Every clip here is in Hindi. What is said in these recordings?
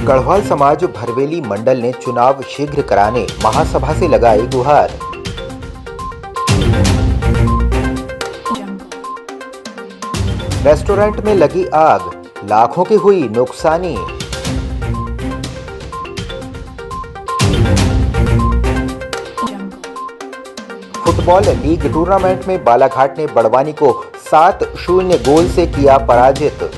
गढ़वाल समाज भरवेली मंडल ने चुनाव शीघ्र कराने महासभा से लगाई गुहार। रेस्टोरेंट में लगी आग, लाखों की हुई नुकसानी। फुटबॉल लीग टूर्नामेंट में बालाघाट ने बड़वानी को 7-0 गोल से किया पराजित।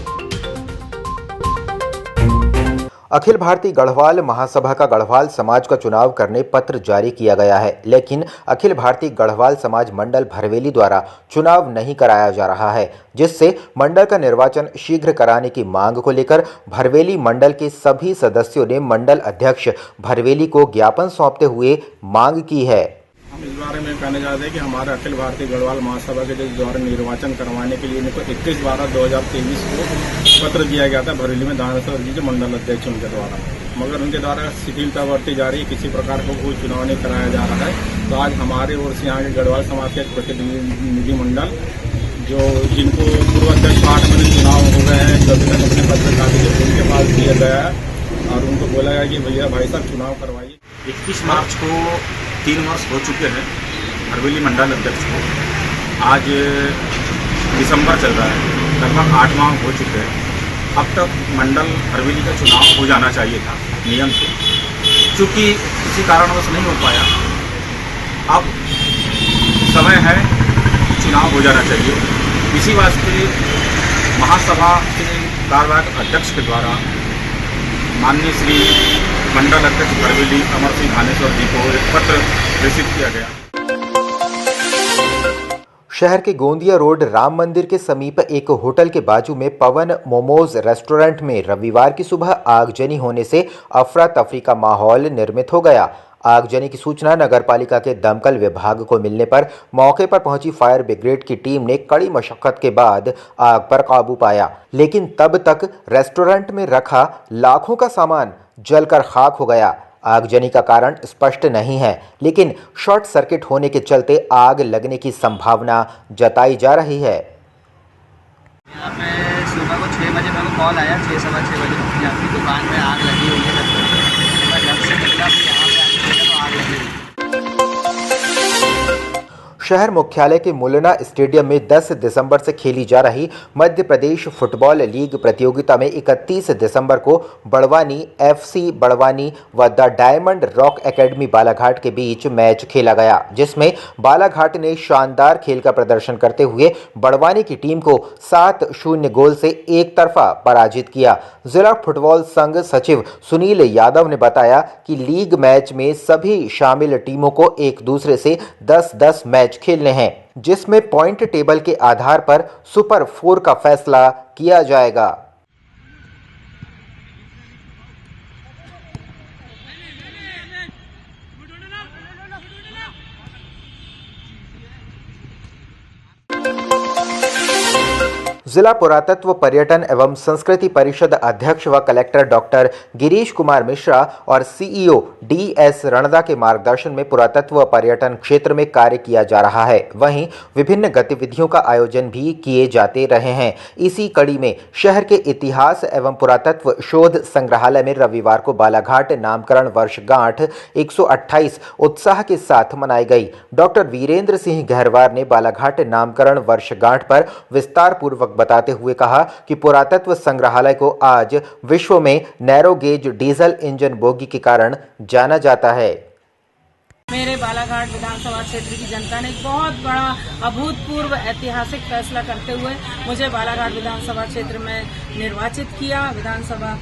अखिल भारतीय गढ़वाल महासभा का गढ़वाल समाज का चुनाव करने पत्र जारी किया गया है, लेकिन अखिल भारतीय गढ़वाल समाज मंडल भरवेली द्वारा चुनाव नहीं कराया जा रहा है, जिससे मंडल का निर्वाचन शीघ्र कराने की मांग को लेकर भरवेली मंडल के सभी सदस्यों ने मंडल अध्यक्ष भरवेली को ज्ञापन सौंपते हुए मांग की है। हम इस बारे में कहने चाहते हैं कि हमारे अखिल भारतीय गढ़वाल महासभा के द्वारा निर्वाचन करवाने के लिए इनको 21/12/2023 को पत्र दिया गया था भरवेली में दानेश्वर जी के मंडल अध्यक्ष उनके द्वारा, मगर उनके द्वारा शिथिलता बरती जा रही है, किसी प्रकार का कोई चुनाव नहीं कराया जा रहा है। तो आज हमारे ओर से यहाँ के गढ़वाल समाज के प्रतिनिधि मंडल जो जिनको पूर्व अध्यक्ष 8 महीने चुनाव हो गए हैं, तो अभी तक अपने पत्र कागज उनके पास दिया गया है और उनको बोला गया कि भैया भाई साहब चुनाव करवाइए। 21 मार्च को 3 वर्ष हो चुके हैं भरवेली मंडल अध्यक्ष को। आज दिसंबर चल रहा है, लगभग 8 माह हो चुके हैं। अब तक मंडल भरवेली का चुनाव हो जाना चाहिए था नियम से, चूँकि किसी कारणवश नहीं हो पाया। अब समय है, चुनाव हो जाना चाहिए। इसी वास्ते महासभा के कार्यवाहक अध्यक्ष के द्वारा माननीय श्री मंडल अध्यक्ष भरवेली अमर सिंह धानेश्वर जी को एक पत्र प्रेषित किया गया। शहर के गोंदिया रोड राम मंदिर के समीप एक होटल के बाजू में पवन मोमोज रेस्टोरेंट में रविवार की सुबह आगजनी होने से अफरा तफरी का माहौल निर्मित हो गया। आगजनी की सूचना नगरपालिका के दमकल विभाग को मिलने पर मौके पर पहुंची फायर ब्रिगेड की टीम ने कड़ी मशक्कत के बाद आग पर काबू पाया, लेकिन तब तक रेस्टोरेंट में रखा लाखों का सामान जलकर खाक हो गया। आगजनी का कारण स्पष्ट नहीं है, लेकिन शॉर्ट सर्किट होने के चलते आग लगने की संभावना जताई जा रही है। मैं सुबह को 6 बजे मेरे को कॉल आया, 6-6:15 बजे आपकी दुकान में आग लगी हुई है। मैं घर से निकला तो यहाँ पे आके देखा तो आग लगी हुई। शहर मुख्यालय के मुलना स्टेडियम में 10 दिसंबर से खेली जा रही मध्य प्रदेश फुटबॉल लीग प्रतियोगिता में 31 दिसंबर को बड़वानी FC बड़वानी व the diamond rock academy Balaghat के बीच मैच खेला गया, जिसमें बालाघाट ने शानदार खेल का प्रदर्शन करते हुए बड़वानी की टीम को 7-0 गोल से एक तरफा पराजित किया। जिला फुटबॉल संघ सचिव सुनील यादव ने बताया कि लीग मैच में सभी शामिल टीमों को एक दूसरे से 10-10 मैच खेलने हैं, जिसमें पॉइंट टेबल के आधार पर सुपर 4 का फैसला किया जाएगा। जिला पुरातत्व पर्यटन एवं संस्कृति परिषद अध्यक्ष व कलेक्टर डॉक्टर गिरीश कुमार मिश्रा और CEO DS रणदा के मार्गदर्शन में पुरातत्व पर्यटन क्षेत्र में कार्य किया जा रहा है। वहीं विभिन्न गतिविधियों का आयोजन भी किए जाते रहे हैं। इसी कड़ी में शहर के इतिहास एवं पुरातत्व शोध संग्रहालय में रविवार को बालाघाट नामकरण वर्षगांठ 128 उत्साह के साथ मनाई गई। डॉक्टर वीरेंद्र सिंह गहरवार ने बालाघाट नामकरण वर्षगांठ पर विस्तार पूर्वक बताते हुए कहा कि पुरातत्व संग्रहालय को आज विश्व में narrow gauge diesel engine bogie के कारण जाना जाता है। मेरे बालाघाट विधानसभा क्षेत्र की जनता ने बहुत बड़ा अभूतपूर्व ऐतिहासिक फैसला करते हुए मुझे बालाघाट विधानसभा क्षेत्र में निर्वाचित किया विधानसभा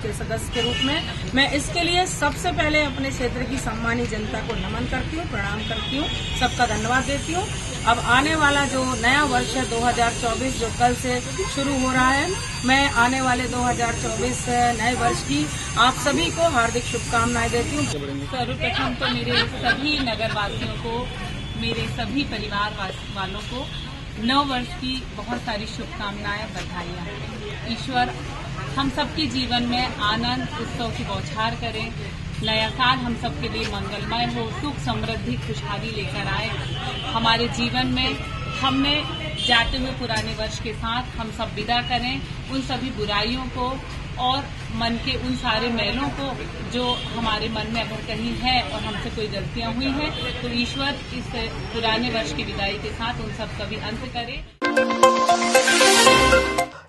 के सदस्य के रूप में। मैं इसके लिए सबसे पहले अपने क्षेत्र की सम्मानित जनता को नमन करती हूँ, प्रणाम करती हूँ, सबका धन्यवाद देती हूँ। अब आने वाला जो नया वर्ष है 2024 जो कल से शुरू हो रहा है, मैं आने वाले 2024 नए वर्ष की आप सभी को हार्दिक शुभकामनाएं देती हूँ। सर्वप्रथम तो मेरे सभी नगरवासियों को, मेरे सभी परिवार वालों को नव वर्ष की बहुत सारी शुभकामनाएं, बधाइयाँ। ईश्वर हम सबके जीवन में आनंद उत्सव की बौछार करें। नया साल हम सबके लिए मंगलमय हो, सुख समृद्धि खुशहाली लेकर आए हमारे जीवन में। हमने जाते हुए पुराने वर्ष के साथ हम सब विदा करें, उन सभी बुराइयों को, और मन के उन सारे मैलों को जो हमारे मन में अगर कहीं है और हमसे कोई गलतियां हुई हैं तो ईश्वर इस पुराने वर्ष की विदाई के साथ उन सब का भी अंत करे।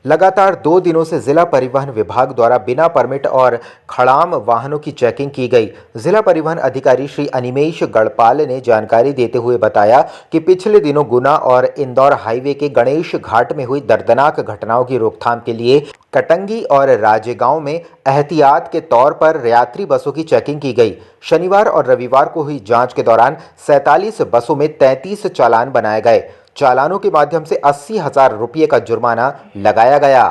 लगातार 2 दिनों से जिला परिवहन विभाग द्वारा बिना परमिट और खड़ाम वाहनों की चेकिंग की गई। जिला परिवहन अधिकारी श्री अनिमेश गढ़पाल ने जानकारी देते हुए बताया कि पिछले दिनों गुना और इंदौर हाईवे के गणेश घाट में हुई दर्दनाक घटनाओं की रोकथाम के लिए कटंगी और राजेगांव में एहतियात के तौर पर यात्री बसों की चेकिंग की गई। शनिवार और रविवार को हुई जांच के दौरान 47 बसों में 33 चालान बनाए गए। चालानों के माध्यम से 80,000 रुपये का जुर्माना लगाया गया।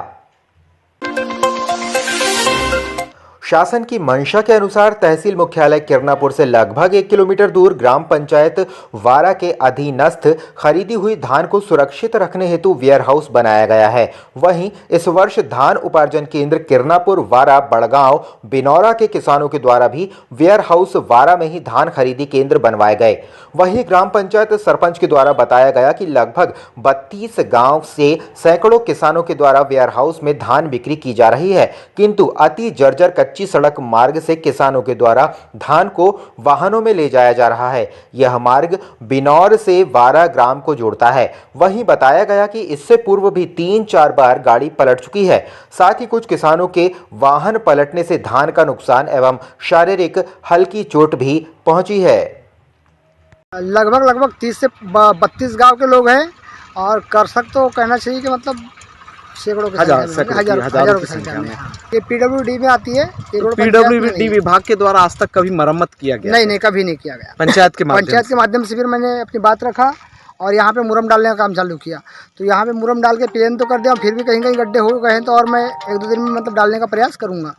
शासन की मंशा के अनुसार तहसील मुख्यालय किरनापुर से लगभग 1 किलोमीटर दूर ग्राम पंचायत वारा के अधीनस्थ खरीदी हुई धान को सुरक्षित रखने हेतु वेयर हाउस बनाया गया है। वहीं इस वर्ष धान उपार्जन केंद्र किरनापुर, वारा, बड़गांव, बिनौरा के किसानों के द्वारा भी वेयर हाउस वारा में ही धान खरीदी केंद्र बनवाए गए। वहीं ग्राम पंचायत सरपंच के द्वारा बताया गया कि लगभग 32 गांव से सैकड़ों किसानों के द्वारा वेयर हाउस में धान बिक्री की जा रही है, किंतु अति जर्जर कच्ची सड़क मार्ग से किसानों के द्वारा धान को वाहनों में ले जाया जा रहा है। यह मार्ग बिनौर से वारा ग्राम को जोड़ता है। वहीं बताया गया कि इससे पूर्व भी 3-4 बार गाड़ी पलट चुकी है। साथ ही कुछ किसानों के वाहन पलटने से धान का नुकसान एवं शारीरिक हल्की चोट भी पहुंची है। लगभग 30 से 32 गांव के लोग हैं और कर्षक तो कहना चाहिए कि मतलब सैकड़ों हजारों की संख्या में। ये पीडब्ल्यूडी में आती है। पीडब्ल्यूडी विभाग के द्वारा आज तक कभी मरम्मत किया गया? नहीं, कभी नहीं किया गया। पंचायत के माध्यम से फिर मैंने अपनी बात रखा और यहाँ पे मुरम डालने का काम चालू किया। तो यहाँ पे मुरम डाल के प्लेन तो कर दिया, फिर भी कहीं गड्ढे हो गए हैं तो और मैं 1-2 दिन में मतलब डालने का प्रयास करूँगा।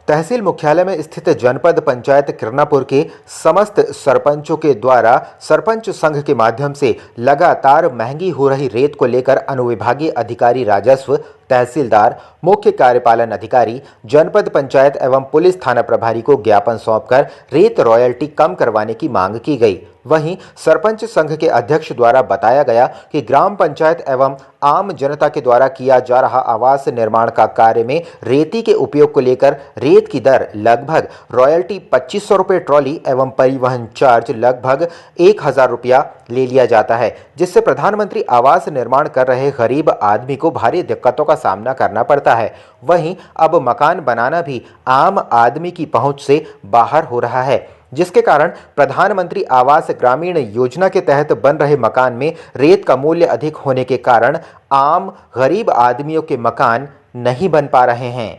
तहसील मुख्यालय में स्थित जनपद पंचायत किरनापुर के समस्त सरपंचों के द्वारा सरपंच संघ के माध्यम से लगातार महंगी हो रही रेत को लेकर अनुविभागीय अधिकारी राजस्व, तहसीलदार, मुख्य कार्यपालन अधिकारी, जनपद पंचायत एवं पुलिस थाना प्रभारी को ज्ञापन सौंपकर रेत रॉयल्टी कम करवाने की मांग की गई। वहीं सरपंच संघ के अध्यक्ष द्वारा बताया गया कि ग्राम पंचायत एवं आम जनता के द्वारा किया जा रहा आवास निर्माण का कार्य में रेती के उपयोग को लेकर रेत की दर लगभग रॉयल्टी 2500 रुपये ट्रॉली एवं परिवहन चार्ज लगभग 1000 रुपया ले लिया जाता है, जिससे प्रधानमंत्री आवास निर्माण कर रहे गरीब आदमी को भारी दिक्कतों का सामना करना पड़ता है। वहीं अब मकान बनाना भी आम आदमी की पहुंच से बाहर हो रहा है, जिसके कारण प्रधानमंत्री आवास ग्रामीण योजना के तहत बन रहे मकान में रेत का मूल्य अधिक होने के कारण आम गरीब आदमियों के मकान नहीं बन पा रहे हैं।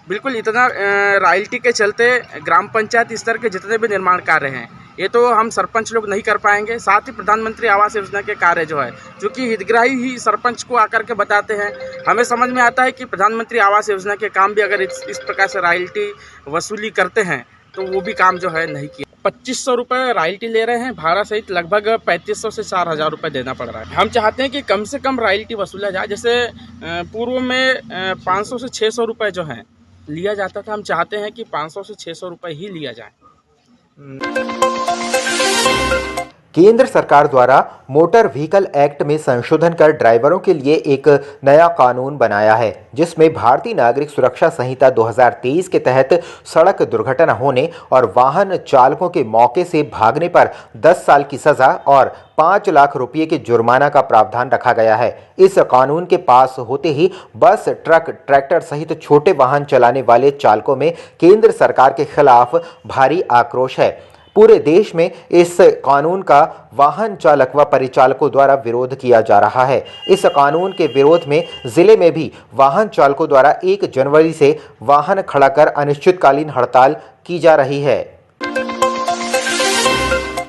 बिल्कुल, इतना रॉयल्टी के चलते ग्राम पंचायत स्तर के जितने भी निर्माण कार्य हैं ये तो हम सरपंच लोग नहीं कर पाएंगे। साथ ही प्रधानमंत्री आवास योजना के कार्य जो है, जो कि हितग्राही ही सरपंच को आकर के बताते हैं, हमें समझ में आता है कि प्रधानमंत्री आवास योजना के काम भी अगर इस प्रकार से रॉयल्टी वसूली करते हैं तो वो भी काम जो है नहीं किया। 2500 रुपये रॉयल्टी ले रहे हैं, भाड़ा सहित लगभग 3500 से 4000 रुपये देना पड़ रहा है। हम चाहते हैं कि कम से कम रॉयल्टी वसूला जाए। जैसे पूर्व में 500 से 600 रुपये जो है लिया जाता था, हम चाहते हैं कि 500 से 600 रुपये ही लिया जाए। केंद्र सरकार द्वारा मोटर व्हीकल एक्ट में संशोधन कर ड्राइवरों के लिए एक नया कानून बनाया है, जिसमें भारतीय नागरिक सुरक्षा संहिता 2023 के तहत सड़क दुर्घटना होने और वाहन चालकों के मौके से भागने पर 10 साल की सजा और 5 लाख रुपये के जुर्माना का प्रावधान रखा गया है। इस कानून के पास होते ही बस, ट्रक, ट्रैक्टर सहित छोटे वाहन चलाने वाले चालकों में केंद्र सरकार के खिलाफ भारी आक्रोश है। पूरे देश में इस कानून का वाहन चालक व परिचालकों द्वारा विरोध किया जा रहा है। इस कानून के विरोध में जिले में भी वाहन चालकों द्वारा 1 जनवरी से वाहन खड़ा कर अनिश्चितकालीन हड़ताल की जा रही है।